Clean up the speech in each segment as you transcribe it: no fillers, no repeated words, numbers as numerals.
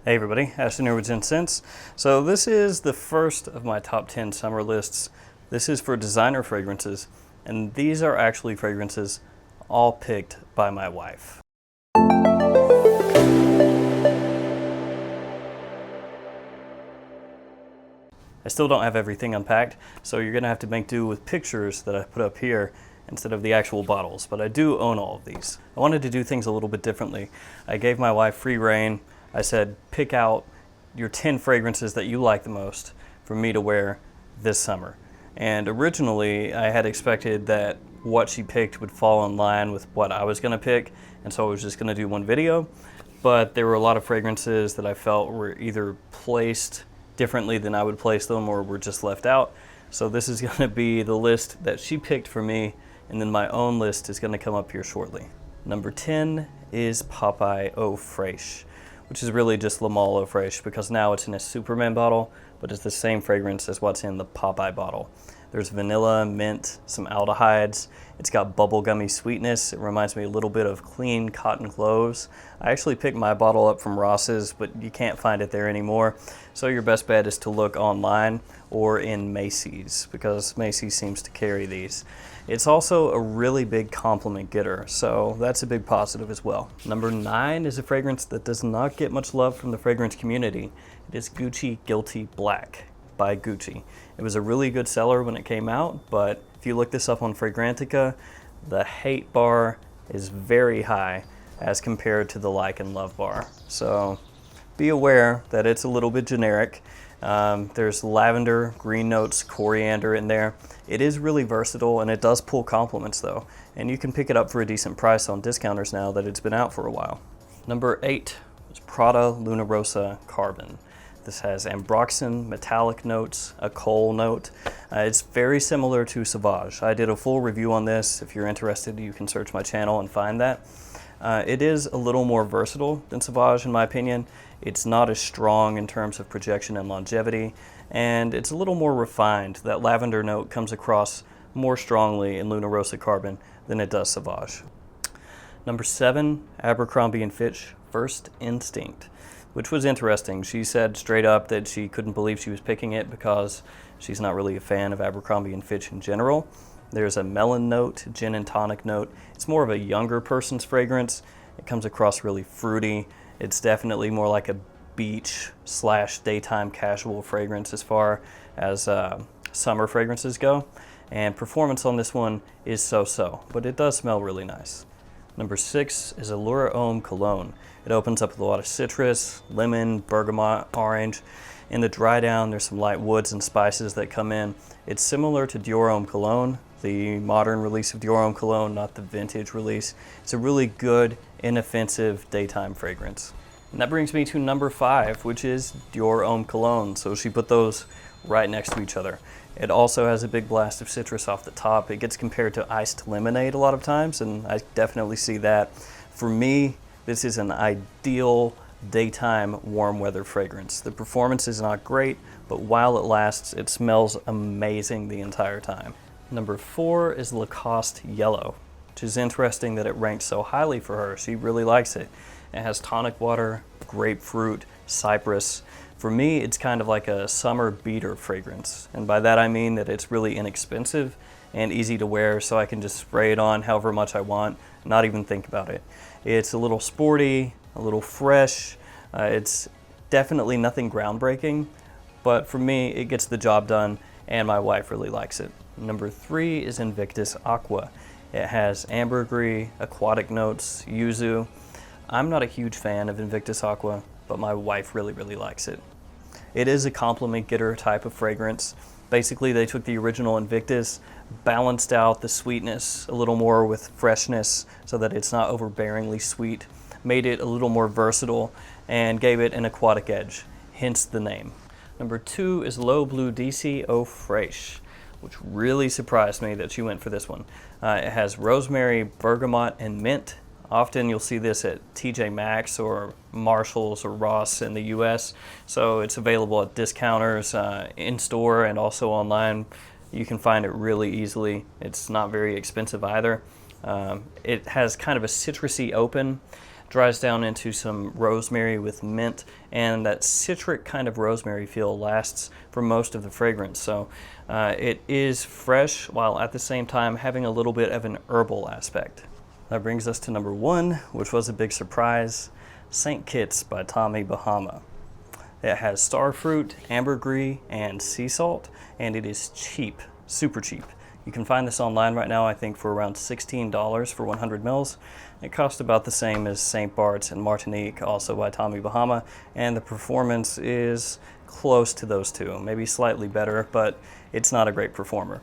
Hey everybody, Ashton here with Gents. So this is the first of my top 10 summer lists. This is for designer fragrances, and these are actually fragrances all picked by my wife. I still don't have everything unpacked, so you're gonna have to make do with pictures that I put up here instead of the actual bottles, but I do own all of these. I wanted to do things a little bit differently. I gave my wife free reign. I said, pick out your 10 fragrances that you like the most for me to wear this summer. And originally, I had expected that what she picked would fall in line with what I was gonna pick, and so I was just gonna do one video. But there were a lot of fragrances that I felt were either placed differently than I would place them or were just left out. So this is gonna be the list that she picked for me, and then my own list is gonna come up here shortly. Number 10 is Popeye Eau Fraiche, which is really just Le Male Eau Fraiche because now it's in a Superman bottle, but it's the same fragrance as what's in the Popeye bottle. There's vanilla, mint, some aldehydes. It's got bubblegummy sweetness. It reminds me a little bit of clean cotton clothes. I actually picked my bottle up from Ross's, but you can't find it there anymore. So your best bet is to look online or in Macy's because Macy's seems to carry these. It's also a really big compliment getter, so that's a big positive as well. Number 9 is a fragrance that does not get much love from the fragrance community. It is Gucci Guilty Black by Gucci. It was a really good seller when it came out, but if you look this up on Fragrantica, the hate bar is very high as compared to the like and love bar. So be aware that it's a little bit generic. There's lavender, green notes, coriander in there. It is really versatile and it does pull compliments though. And you can pick it up for a decent price on discounters now that it's been out for a while. Number 8 is Prada Luna Rossa Carbon. This has ambroxan, metallic notes, a coal note. It's very similar to Sauvage. I did a full review on this. If you're interested, you can search my channel and find that. It is a little more versatile than Sauvage in my opinion. It's not as strong in terms of projection and longevity, and it's a little more refined. That lavender note comes across more strongly in Luna Rossa Carbon than it does Sauvage. Number 7, Abercrombie & Fitch First Instinct, which was interesting. She said straight up that she couldn't believe she was picking it because she's not really a fan of Abercrombie & Fitch in general. There's a melon note, gin and tonic note. It's more of a younger person's fragrance. It comes across really fruity. It's definitely more like a beach / daytime casual fragrance as far as summer fragrances go. And performance on this one is so-so, but it does smell really nice. Number 6 is Allure Homme Cologne. It opens up with a lot of citrus, lemon, bergamot, orange. In the dry down, there's some light woods and spices that come in. It's similar to Dior Homme Cologne, the modern release of Dior Homme Cologne, not the vintage release. It's a really good, inoffensive daytime fragrance. And that brings me to number 5, which is Dior Homme Cologne. So she put those right next to each other. It also has a big blast of citrus off the top. It gets compared to iced lemonade a lot of times, and I definitely see that. For me, this is an ideal daytime warm weather fragrance. The performance is not great, but while it lasts, it smells amazing the entire time. Number 4 is Lacoste Yellow, which is interesting that it ranked so highly for her. She really likes it. It has tonic water, grapefruit, cypress. For me, it's kind of like a summer beater fragrance. And by that I mean that it's really inexpensive and easy to wear, so I can just spray it on however much I want, not even think about it. It's a little sporty, a little fresh. It's definitely nothing groundbreaking, but for me, it gets the job done, and my wife really likes it. Number 3 is Invictus Aqua. It has ambergris, aquatic notes, yuzu. I'm not a huge fan of Invictus Aqua, but my wife really likes it. It is a compliment getter type of fragrance. Basically, they took the original Invictus, balanced out the sweetness a little more with freshness so that it's not overbearingly sweet, made it a little more versatile, and gave it an aquatic edge, hence the name. Number 2 is L'Eau Bleu d'Issey Eau Fraiche, which really surprised me that she went for this one. It has rosemary, bergamot, and mint. Often you'll see this at TJ Maxx or Marshall's or Ross in the US. So it's available at discounters, in-store, and also online. You can find it really easily. It's not very expensive either. It has kind of a citrusy open, dries down into some rosemary with mint, and that citric kind of rosemary feel lasts for most of the fragrance. So it is fresh while at the same time having a little bit of an herbal aspect. That brings us to number 1, which was a big surprise, St. Kitts by Tommy Bahama. It has starfruit, ambergris, and sea salt, and it is cheap, super cheap. You can find this online right now, I think, for around $16 for 100 mils. It costs about the same as St. Bart's and Martinique, also by Tommy Bahama, and the performance is close to those two, maybe slightly better, but it's not a great performer.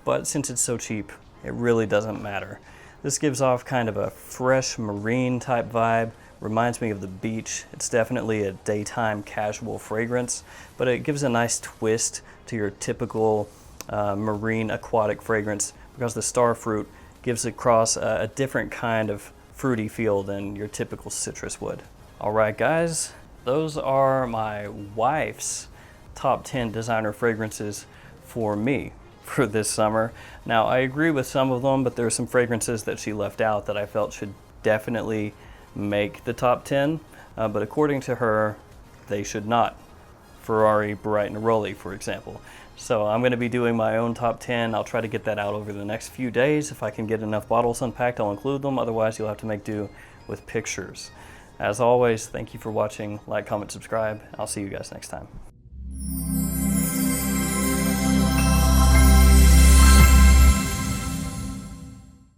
But since it's so cheap, it really doesn't matter. This gives off kind of a fresh marine type vibe, reminds me of the beach. It's definitely a daytime casual fragrance, but it gives a nice twist to your typical marine aquatic fragrance because the starfruit gives across a different kind of fruity feel than your typical citrus would. All right, guys, those are my wife's top 10 designer fragrances for me for this summer. Now, I agree with some of them, but there are some fragrances that she left out that I felt should definitely make the top 10, but according to her, they should not. Ferrari, Bright, and Neroli, for example. So I'm going to be doing my own top 10. I'll try to get that out over the next few days. If I can get enough bottles unpacked, I'll include them. Otherwise, you'll have to make do with pictures. As always, thank you for watching. Like, comment, subscribe. I'll see you guys next time.